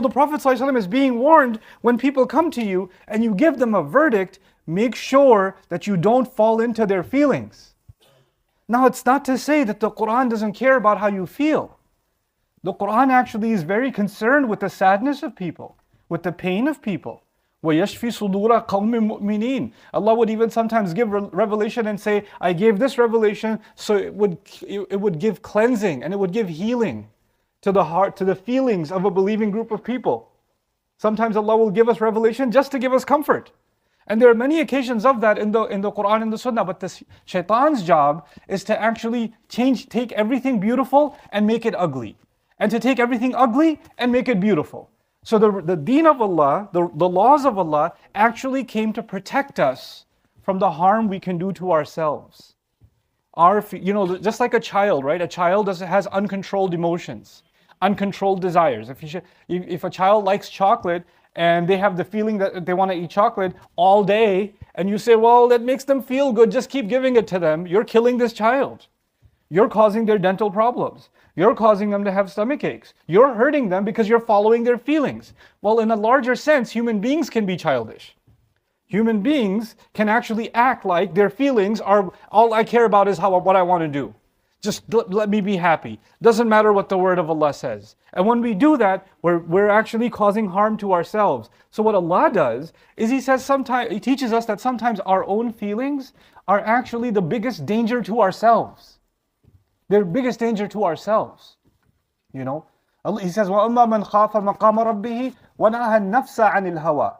The Prophet ﷺ is being warned, when people come to you and you give them a verdict, make sure that you don't fall into their feelings. Now, it's not to say that the Qur'an doesn't care about how you feel. The Qur'an actually is very concerned with the sadness of people, with the pain of people. وَيَشْفِي صُدُورَ قَوْمٍ مُؤْمِنِينَ. Allah would even sometimes give revelation and say, I gave this revelation so it would give cleansing and it would give healing to the heart, to the feelings of a believing group of people. Sometimes Allah will give us revelation just to give us comfort. And there are many occasions of that in the Qur'an and the Sunnah, but the shaitan's job is to actually take everything beautiful and make it ugly. And to take everything ugly and make it beautiful. So the deen of Allah, the laws of Allah actually came to protect us from the harm we can do to ourselves. Just like a child, right? A child has uncontrolled emotions, uncontrolled desires. If a child likes chocolate and they have the feeling that they want to eat chocolate all day, and you say, well, that makes them feel good, just keep giving it to them, you're killing this child. You're causing their dental problems. You're causing them to have stomach aches. You're hurting them because you're following their feelings. Well, in a larger sense, human beings can be childish. Human beings can actually act like their feelings are, all I care about is what I want to do. Just let me be happy. Doesn't matter what the word of Allah says. And when we do that, we're actually causing harm to ourselves. So what Allah does is He teaches us that sometimes our own feelings are actually the biggest danger to ourselves. They're biggest danger to ourselves. He says, وَأَمَّا مَنْ خَافَ مَقَامَ رَبِّهِ وَنَهَى النَّفْسَ عَنِ الْهَوَىٰ.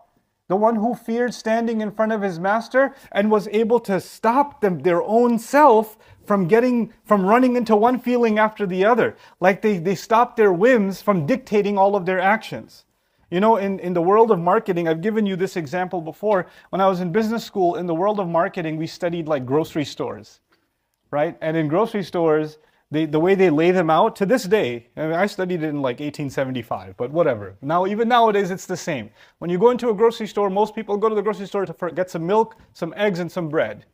The one who feared standing in front of his master and was able to stop their own self from running into one feeling after the other. Like they stopped their whims from dictating all of their actions. In the world of marketing, I've given you this example before. When I was in business school, in the world of marketing, we studied like grocery stores. Right? And in grocery stores, the way they lay them out to this day, I studied it in like 1875, but whatever. Now, even nowadays, it's the same. When you go into a grocery store, most people go to the grocery store to get some milk, some eggs, and some bread.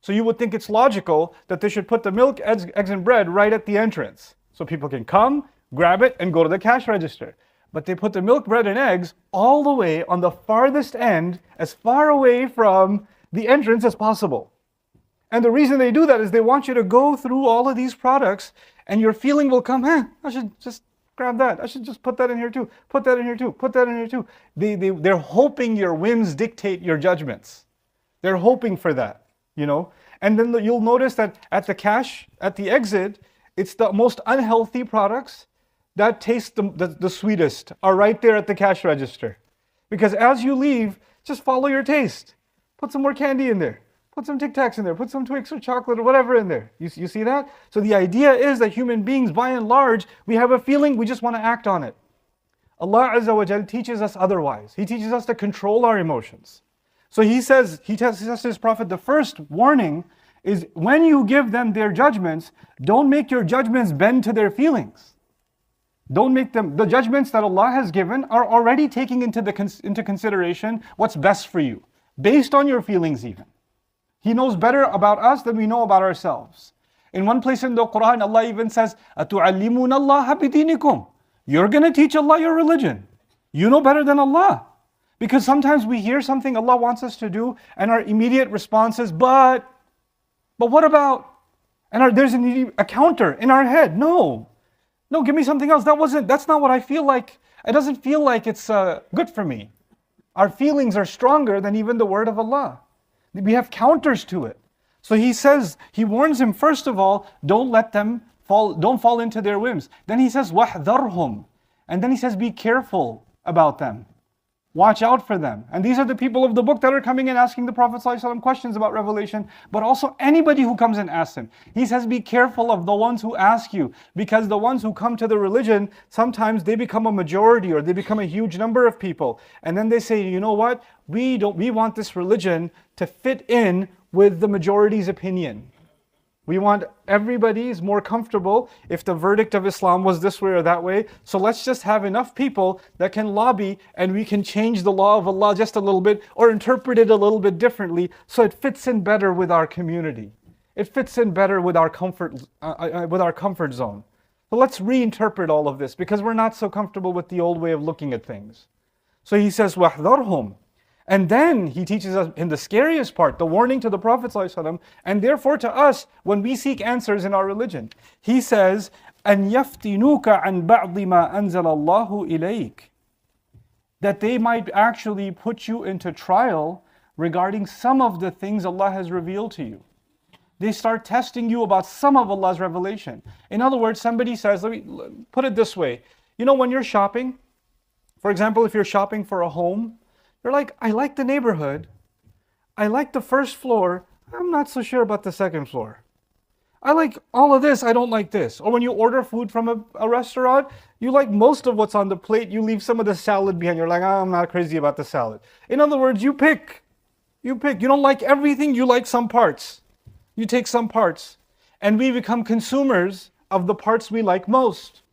So you would think it's logical that they should put the milk, eggs, and bread right at the entrance. So people can come, grab it, and go to the cash register. But they put the milk, bread, and eggs all the way on the farthest end, as far away from the entrance as possible. And the reason they do that is they want you to go through all of these products and your feeling will come, I should just grab that. I should just put that in here too. Put that in here too. Put that in here too. They're hoping your whims dictate your judgments. They're hoping for that, And then you'll notice that at the exit, it's the most unhealthy products that taste the sweetest are right there at the cash register. Because as you leave, just follow your taste. Put some more candy in there. Put some Tic Tacs in there, put some Twix or chocolate or whatever in there. You see that? So the idea is that human beings, by and large, we have a feeling, we just want to act on it. Allah Azza wa Jal teaches us otherwise. He teaches us to control our emotions. So He says to His Prophet, the first warning is when you give them their judgments, don't make your judgments bend to their feelings. Don't make them, the judgments that Allah has given are already taking into consideration what's best for you, based on your feelings even. He knows better about us than we know about ourselves. In one place in the Qur'an, Allah even says, أَتُعَلِّمُونَ اللَّهَ بِدِينِكُمْ. You're going to teach Allah your religion. You know better than Allah. Because sometimes we hear something Allah wants us to do, and our immediate response is, but what about? And there's a counter in our head. No, give me something else. That's not what I feel like. It doesn't feel like it's good for me. Our feelings are stronger than even the word of Allah. We have counters to it. So He warns him, first of all, don't fall into their whims. Then He says, وَاحْذَرْهُمْ. And then He says, be careful about them. Watch out for them. And these are the people of the book that are coming and asking the Prophet ﷺ questions about revelation, but also anybody who comes and asks him. He says, be careful of the ones who ask you, because the ones who come to the religion, sometimes they become a majority or they become a huge number of people. And then they say, you know what? We want this religion to fit in with the majority's opinion. We want everybody's more comfortable if the verdict of Islam was this way or that way. So let's just have enough people that can lobby and we can change the law of Allah just a little bit or interpret it a little bit differently so it fits in better with our community. It fits in better with our comfort zone. So let's reinterpret all of this because we're not so comfortable with the old way of looking at things. So he says, وَاحْذَرْهُمْ. And then he teaches us in the scariest part, the warning to the Prophet ﷺ, and therefore to us when we seek answers in our religion. He says, أَنْ يَفْتِنُوكَ عَنْ بَعْضِ مَا أَنزَلَ اللَّهُ إِلَيْكَ. That they might actually put you into trial regarding some of the things Allah has revealed to you. They start testing you about some of Allah's revelation. In other words, somebody says, let me put it this way. You know, when you're shopping, for example, if you're shopping for a home, you're like, I like the neighborhood. I like the first floor. I'm not so sure about the second floor. I like all of this. I don't like this. Or when you order food from a restaurant, you like most of what's on the plate. You leave some of the salad behind. You're like, oh, I'm not crazy about the salad. In other words, you pick. You pick. You don't like everything. You like some parts. You take some parts. And we become consumers of the parts we like most.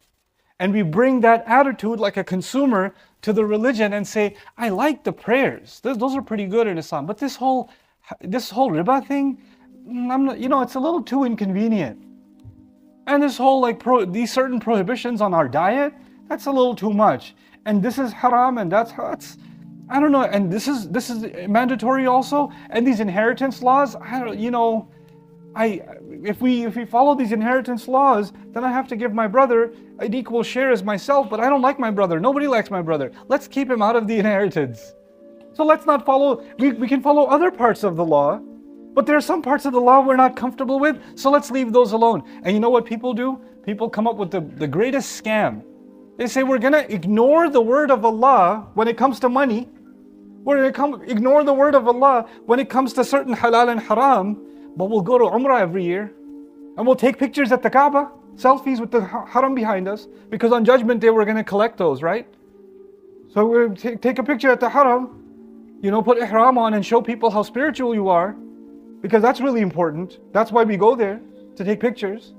And we bring that attitude like a consumer to the religion and say, I like the prayers. Those are pretty good in Islam. But this whole riba thing, I'm not, it's a little too inconvenient. And this whole these certain prohibitions on our diet, that's a little too much. And this is haram and that's I don't know. And this is mandatory also. And these inheritance laws, if we follow these inheritance laws, then I have to give my brother an equal share as myself, but I don't like my brother. Nobody likes my brother. Let's keep him out of the inheritance. So let's not follow, we can follow other parts of the law, but there are some parts of the law we're not comfortable with, so let's leave those alone. And you know what people do? People come up with the greatest scam. They say we're going to ignore the word of Allah when it comes to money. We're going to ignore the word of Allah when it comes to certain halal and haram. But we'll go to Umrah every year and we'll take pictures at the Kaaba, selfies with the haram behind us, because on Judgment Day we're going to collect those, right? So we'll take a picture at the haram, put ihram on and show people how spiritual you are, because that's really important. That's why we go there, to take pictures.